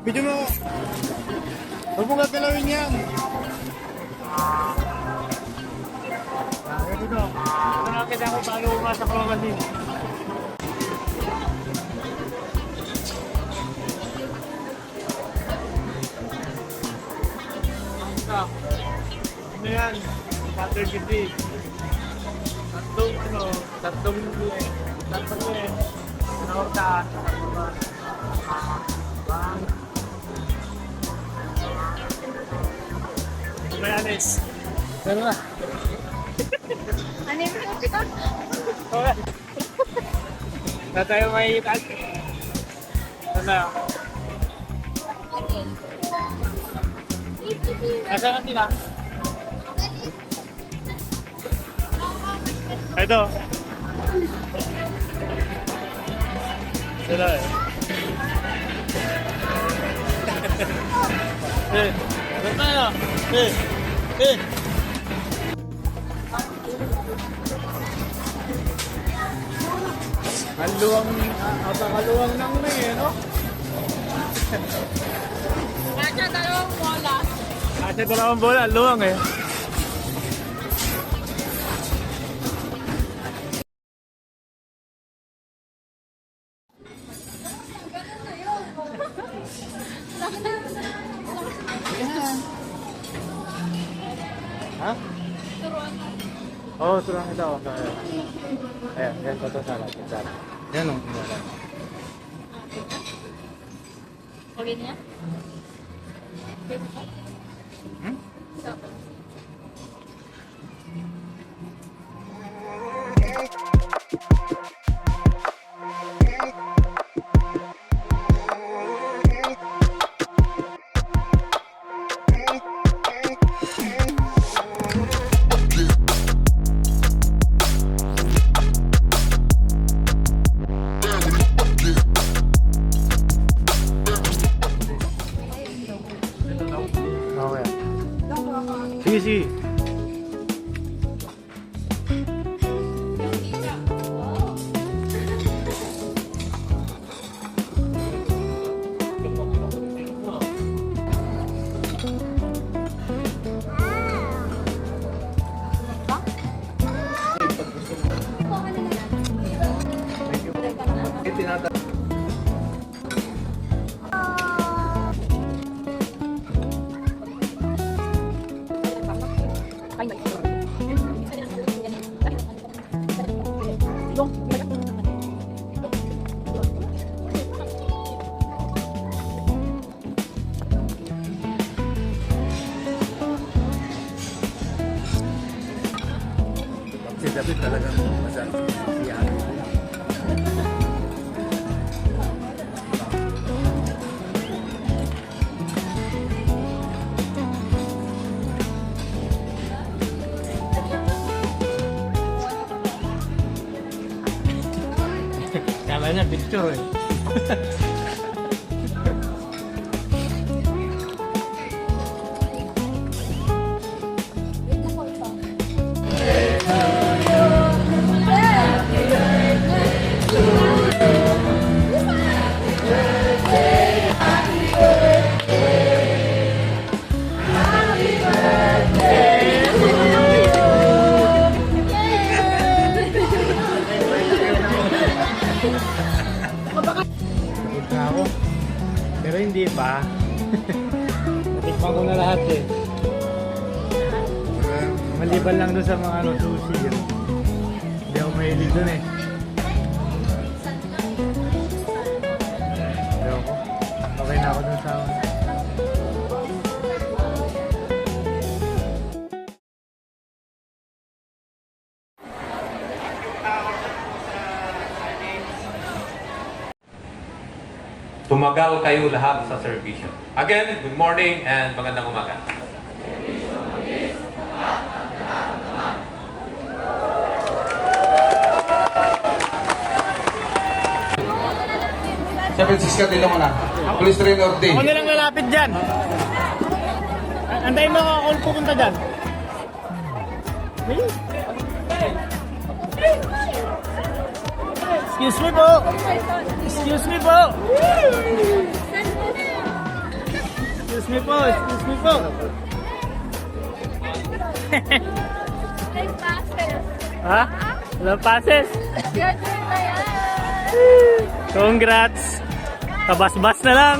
Video mo! Huwag mo gagalawin yan! Ito na. Ito na kita ko paano umasa ko naman din. Ano yan? Saturday kasi. Tatlong naurtaan. Mayanes. Pero na. Ano yung kita? Okay. Na tayo may itas. Ano tayo? Nasaan ka sila? Ito. Sila eh. Ano tayo? Kaluwang ng no? Kasya dalawang bola. Kasi dalawang bola, luwang eh. Ha? Oo, turuan kita ako. Ayan, yan, ito sana. Yan o. Okay niya? Hmm? So. Okay. Sige, sige. Si David talagang masarap siya. Kala niya picture eh. Na ako. Pero hindi pa. Natikman ko na lahat eh. Maliban lang doon sa mga sushi yun. Hindi ako mahilig doon eh. Pero ako, okay na ako doon sa Tumagal kayo lahat sa servisyo. Again, good morning and magandang umaga. Sa Francisca, dito mo na. Police train or day. Ako nilang lalapit dyan. Antayin mo ako kung pupunta dyan. Really? Excuse me po. Excuse me po. Excuse me po. Excuse me po. Like passes. Ha? Walang passes. Graduate na yan. Congrats. Kabas-bas na lang.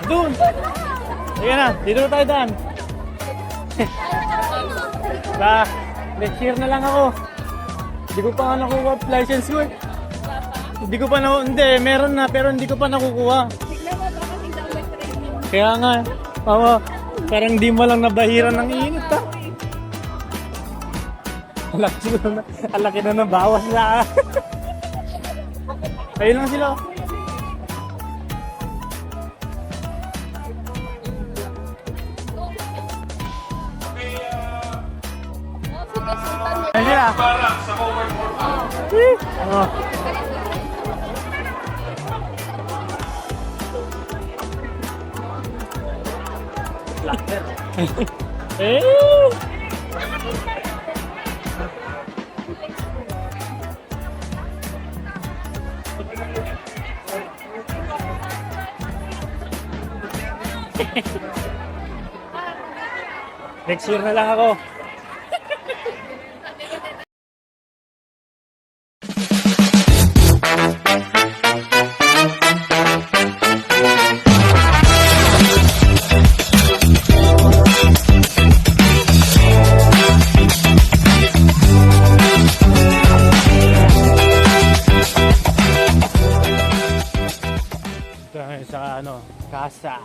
Doon. Ayan na. Dito na tayo daan. Next year na lang ako. Hindi ko pa nga nakuha license ko eh. Hindi ko pa hindi, meron na pero hindi ko pa nakukuha. Tignan mo baka hindi ako training. Kaya nga, parang di mo lang nabahiran ng init ha. Alaki na ng bawas na. Ayun lang sila. Ayun sila. Oh. Eh. Next year na lang ako. Sa casa.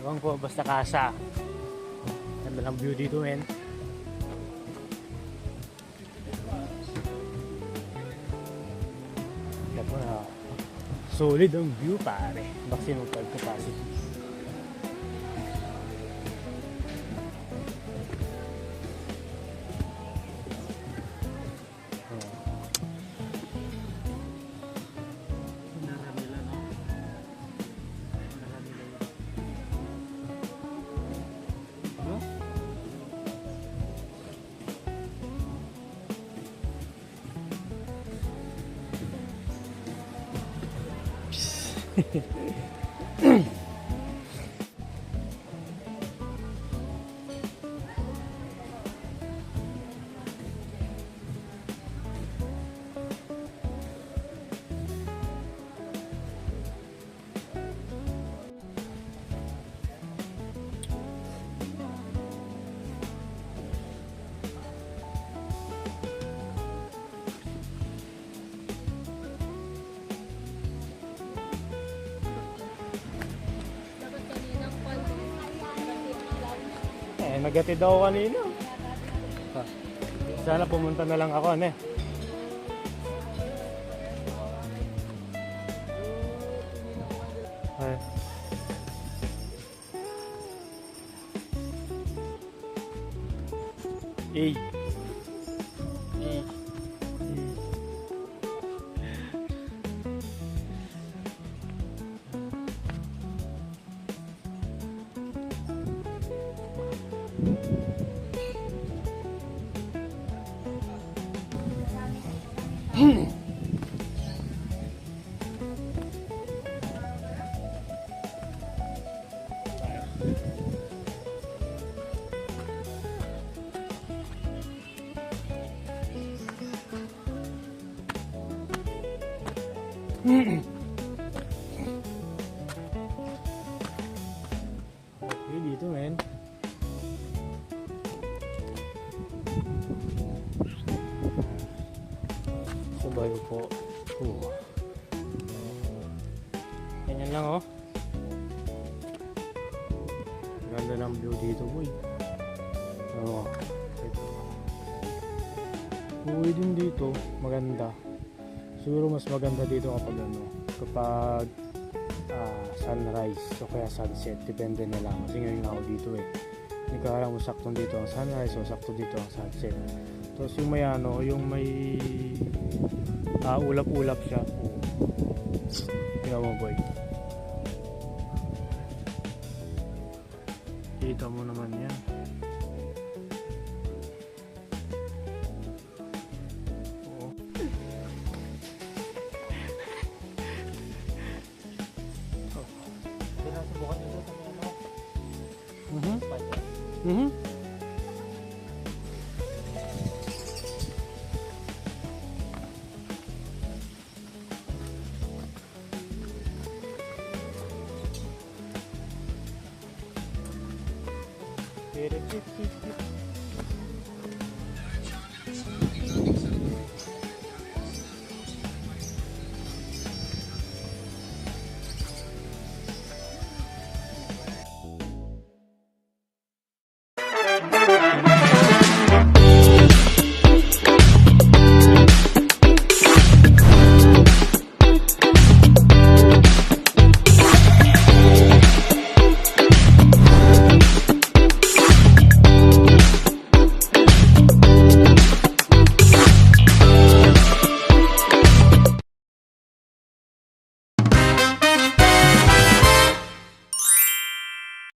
Ewan po, basta casa. Ganda lang view dito, men. Ito na. Solid ang view, pare. Maximum capacity. Nagatid ako kanina. Sana pumunta na lang ako, ne. Ay. Hey. Hey. Okay, dito, men. Sabay po. Ganyan lang, oh. Ganda ng view dito, boy. Oh, ito. Uwi din dito, maganda. Siguro mas maganda dito kapag sunrise o kaya sunset, depende na lang. Kasi ngayon ako dito eh. Hindi ka alam kung sakto dito ang sunrise o sakto dito ang sunset. Tapos yung may ulap-ulap siya. mo, boy. Kita mo naman yan. Oo. Mhm. Mhm. Tip, tip, tip, tip.